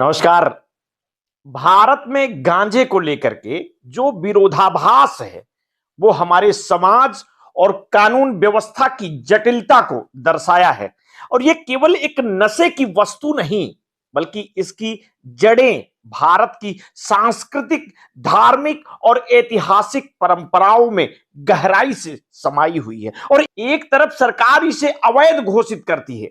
नमस्कार। भारत में गांजे को लेकर के जो विरोधाभास है वो हमारे समाज और कानून व्यवस्था की जटिलता को दर्शाया है। और ये केवल एक नशे की वस्तु नहीं बल्कि इसकी जड़ें भारत की सांस्कृतिक, धार्मिक और ऐतिहासिक परंपराओं में गहराई से समाई हुई है। और एक तरफ सरकार इसे अवैध घोषित करती है,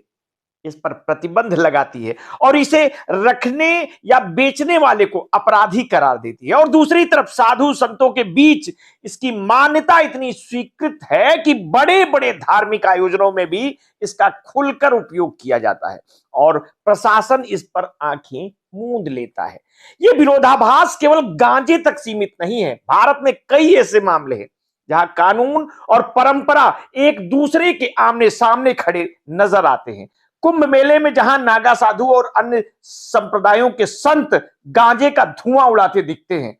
इस पर प्रतिबंध लगाती है और इसे रखने या बेचने वाले को अपराधी करार देती है, और दूसरी तरफ साधु संतों के बीच इसकी मान्यता इतनी स्वीकृत है कि बड़े बड़े धार्मिक आयोजनों में भी इसका खुलकर उपयोग किया जाता है और प्रशासन इस पर आंखें मूंद लेता है। यह विरोधाभास केवल गांजे तक सीमित नहीं है। भारत में कई ऐसे मामले हैं जहां कानून और परंपरा एक दूसरे के आमने सामने खड़े नजर आते हैं। कुंभ मेले में जहां नागा साधु और अन्य संप्रदायों के संत गांजे का धुआं उड़ाते दिखते हैं,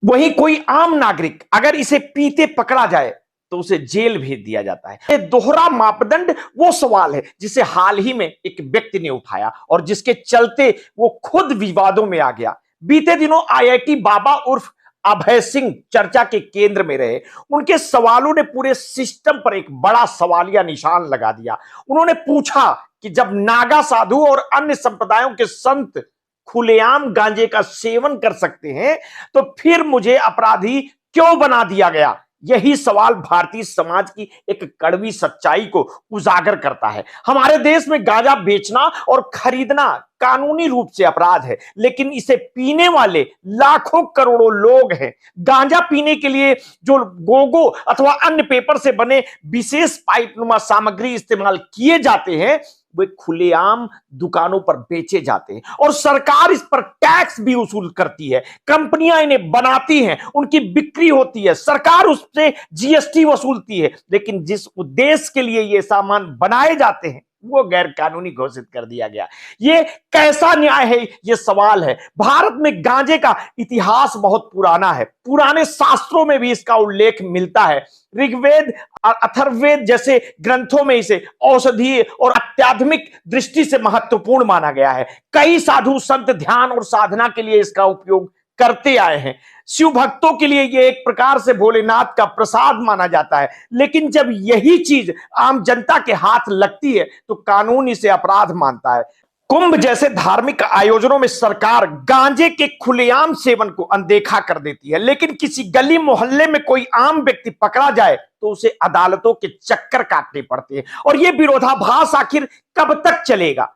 वहीं कोई आम नागरिक अगर इसे पीते पकड़ा जाए तो उसे जेल भेज दिया जाता है। ये दोहरा मापदंड वो सवाल है जिसे हाल ही में एक व्यक्ति ने उठाया और जिसके चलते वो खुद विवादों में आ गया। बीते दिनों आईआईटी बाबा उर्फ अभय सिंह चर्चा के केंद्र में रहे। उनके सवालों ने पूरे सिस्टम पर एक बड़ा सवालिया निशान लगा दिया। उन्होंने पूछा कि जब नागा साधु और अन्य संप्रदायों के संत खुलेआम गांजे का सेवन कर सकते हैं तो फिर मुझे अपराधी क्यों बना दिया गया? यही सवाल भारतीय समाज की एक कड़वी सच्चाई को उजागर करता है। हमारे देश में गांजा बेचना और खरीदना कानूनी रूप से अपराध है, लेकिन इसे पीने वाले लाखों करोड़ों लोग हैं। गांजा पीने के लिए जो गोगो अथवा अन्य पेपर से बने विशेष पाइपनुमा सामग्री इस्तेमाल किए जाते हैं वे खुलेआम दुकानों पर बेचे जाते हैं और सरकार इस पर टैक्स भी वसूल करती है। कंपनियां इन्हें बनाती हैं, उनकी बिक्री होती है, सरकार उससे जीएसटी वसूलती है, लेकिन जिस उद्देश्य के लिए ये सामान बनाए जाते हैं वो गैर कानूनी घोषित कर दिया गया। ये कैसा न्याय है? ये सवाल है। भारत में गांजे का इतिहास बहुत पुराना है। पुराने शास्त्रों में भी इसका उल्लेख मिलता है। ऋग्वेद और अथर्ववेद जैसे ग्रंथों में इसे औषधीय और आध्यात्मिक दृष्टि से महत्वपूर्ण माना गया है। कई साधु संत ध्यान और साधना के लिए इसका उपयोग करते आए हैं। शिव भक्तों के लिए यह एक प्रकार से भोलेनाथ का प्रसाद माना जाता है, लेकिन जब यही चीज आम जनता के हाथ लगती है तो कानून इसे अपराध मानता है। कुंभ जैसे धार्मिक आयोजनों में सरकार गांजे के खुलेआम सेवन को अनदेखा कर देती है, लेकिन किसी गली मोहल्ले में कोई आम व्यक्ति पकड़ा जाए तो उसे अदालतों के चक्कर काटने पड़ते हैं। और यह विरोधाभास आखिर कब तक चलेगा?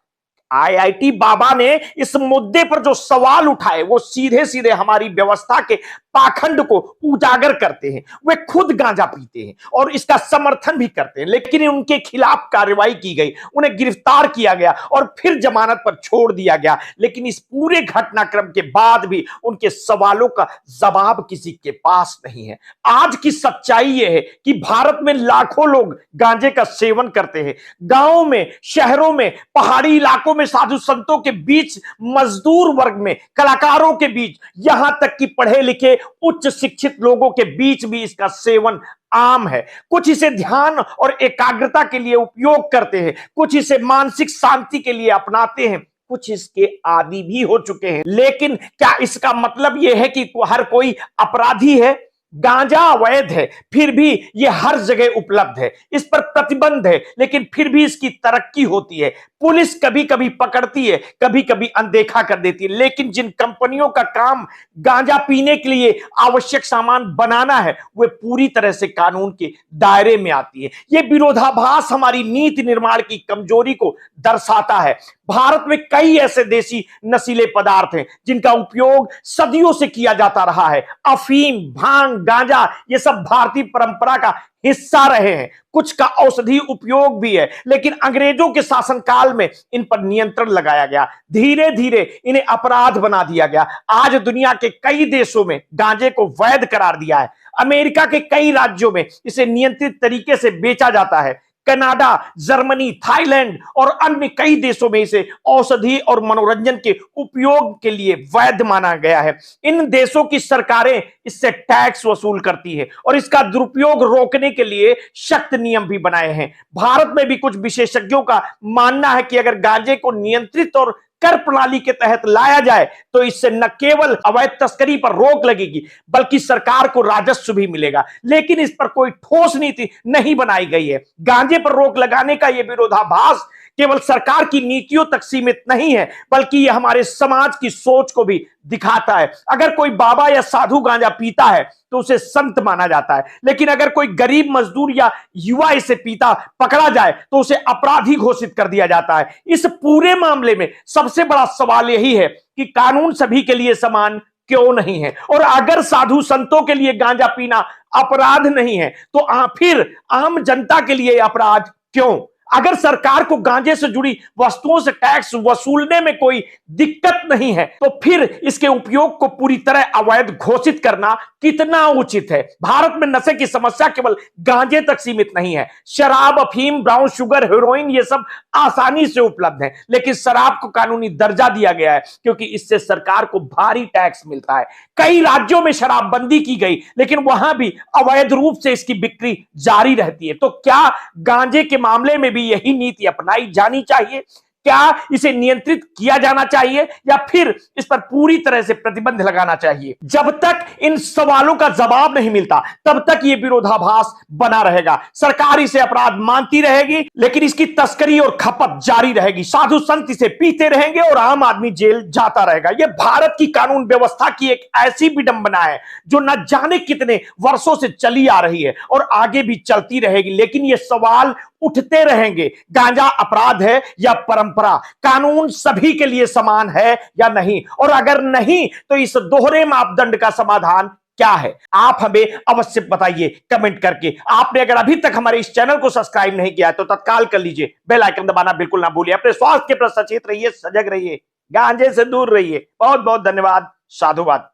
आईआईटी बाबा ने इस मुद्दे पर जो सवाल उठाए वो सीधे सीधे हमारी व्यवस्था के पाखंड को उजागर करते हैं। वे खुद गांजा पीते हैं और इसका समर्थन भी करते हैं, लेकिन उनके खिलाफ कार्रवाई की गई, उन्हें गिरफ्तार किया गया और फिर जमानत पर छोड़ दिया गया। लेकिन इस पूरे घटनाक्रम के बाद भी उनके सवालों का जवाब किसी के पास नहीं है। आज की सच्चाई यह है कि भारत में लाखों लोग गांजे का सेवन करते हैं। गांवों में, शहरों में, पहाड़ी इलाकों में, साधु संतों के बीच, मजदूर वर्ग में, कलाकारों के बीच, यहां तक कि पढ़े लिखे उच्च शिक्षित लोगों के बीच भी इसका सेवन आम है। कुछ इसे ध्यान और एकाग्रता के लिए उपयोग करते हैं, कुछ इसे मानसिक शांति के लिए अपनाते हैं, कुछ इसके आदी भी हो चुके हैं। लेकिन क्या इसका मतलब यह है कि हर कोई अपराधी है? गांजा अवैध है, फिर भी यह हर जगह उपलब्ध है, इस पर प्रतिबंध है, लेकिन फिर भी इसकी तरक्की होती है। पुलिस कभी कभी पकड़ती है, कभी कभी अनदेखा कर देती है, लेकिन जिन कंपनियों का काम गांजा पीने के लिए आवश्यक सामान बनाना है वे पूरी तरह से कानून के दायरे में आती है। यह विरोधाभास हमारी नीति निर्माण की कमजोरी को दर्शाता है। भारत में कई ऐसे देसी नशीले पदार्थ हैं जिनका उपयोग सदियों से किया जाता रहा है। अफीम, भांग, गांजा ये सब भारतीय परंपरा का हिस्सा रहे हैं। कुछ का औषधि उपयोग भी है, लेकिन अंग्रेजों के शासनकाल में इन पर नियंत्रण लगाया गया। धीरे धीरे इन्हें अपराध बना दिया गया। आज दुनिया के कई देशों में गांजे को वैध करार दिया है। अमेरिका के कई राज्यों में इसे नियंत्रित तरीके से बेचा जाता है। कनाडा, जर्मनी, थाईलैंड और अन्य कई देशों में इसे औषधि और मनोरंजन के उपयोग के लिए वैध माना गया है। इन देशों की सरकारें इससे टैक्स वसूल करती है और इसका दुरुपयोग रोकने के लिए सख्त नियम भी बनाए हैं। भारत में भी कुछ विशेषज्ञों का मानना है कि अगर गांजे को नियंत्रित और कर प्रणाली के तहत लाया जाए तो इससे न केवल अवैध तस्करी पर रोक लगेगी बल्कि सरकार को राजस्व भी मिलेगा। लेकिन इस पर कोई ठोस नीति नहीं बनाई गई है। गांजे पर रोक लगाने का यह विरोधाभास केवल सरकार की नीतियों तक सीमित नहीं है बल्कि यह हमारे समाज की सोच को भी दिखाता है। अगर कोई बाबा या साधु गांजा पीता है तो उसे संत माना जाता है, लेकिन अगर कोई गरीब मजदूर या युवा इसे पीता पकड़ा जाए तो उसे अपराधी घोषित कर दिया जाता है। इस पूरे मामले में सबसे बड़ा सवाल यही है कि कानून सभी के लिए समान क्यों नहीं है? और अगर साधु संतों के लिए गांजा पीना अपराध नहीं है तो फिर आम जनता के लिए अपराध क्यों? अगर सरकार को गांजे से जुड़ी वस्तुओं से टैक्स वसूलने में कोई दिक्कत नहीं है तो फिर इसके उपयोग को पूरी तरह अवैध घोषित करना कितना उचित है? भारत में नशे की समस्या केवल गांजे तक सीमित नहीं है। शराब, अफीम, ब्राउन शुगर, हेरोइन ये सब आसानी से उपलब्ध है, लेकिन शराब को कानूनी दर्जा दिया गया है क्योंकि इससे सरकार को भारी टैक्स मिलता है। कई राज्यों में शराबबंदी की गई लेकिन वहां भी अवैध रूप से इसकी बिक्री जारी रहती है। तो क्या गांजे के मामले में भी यही नीति अपनाई जानी चाहिए? क्या इसे नियंत्रित किया जाना चाहिए या फिर इस पर पूरी तरह से प्रतिबंध लगाना चाहिए? जब तक इन सवालों का जवाब नहीं मिलता तब तक यह विरोधाभास बना रहेगा। सरकार इसे अपराध मानती रहेगी लेकिन इसकी तस्करी और खपत जारी रहेगी। साधु संत इसे पीते रहेंगे और आम आदमी जेल जाता रहेगा। यह भारत की कानून व्यवस्था की एक ऐसी विडंबना है जो न जाने कितने वर्षों से चली आ रही है और आगे भी चलती रहेगी। लेकिन यह सवाल उठते रहेंगे, गांजा अपराध है या परंपरा? कानून सभी के लिए समान है या नहीं? और अगर नहीं तो इस दोहरे मापदंड का समाधान क्या है? आप हमें अवश्य बताइए कमेंट करके। आपने अगर अभी तक हमारे इस चैनल को सब्सक्राइब नहीं किया है तो तत्काल कर लीजिए। बेल आइकन दबाना बिल्कुल ना भूलिए। अपने स्वास्थ्य के प्रति सचेत रहिए, सजग रहिए, गांजे से दूर रहिए। बहुत बहुत धन्यवाद। साधुवाद।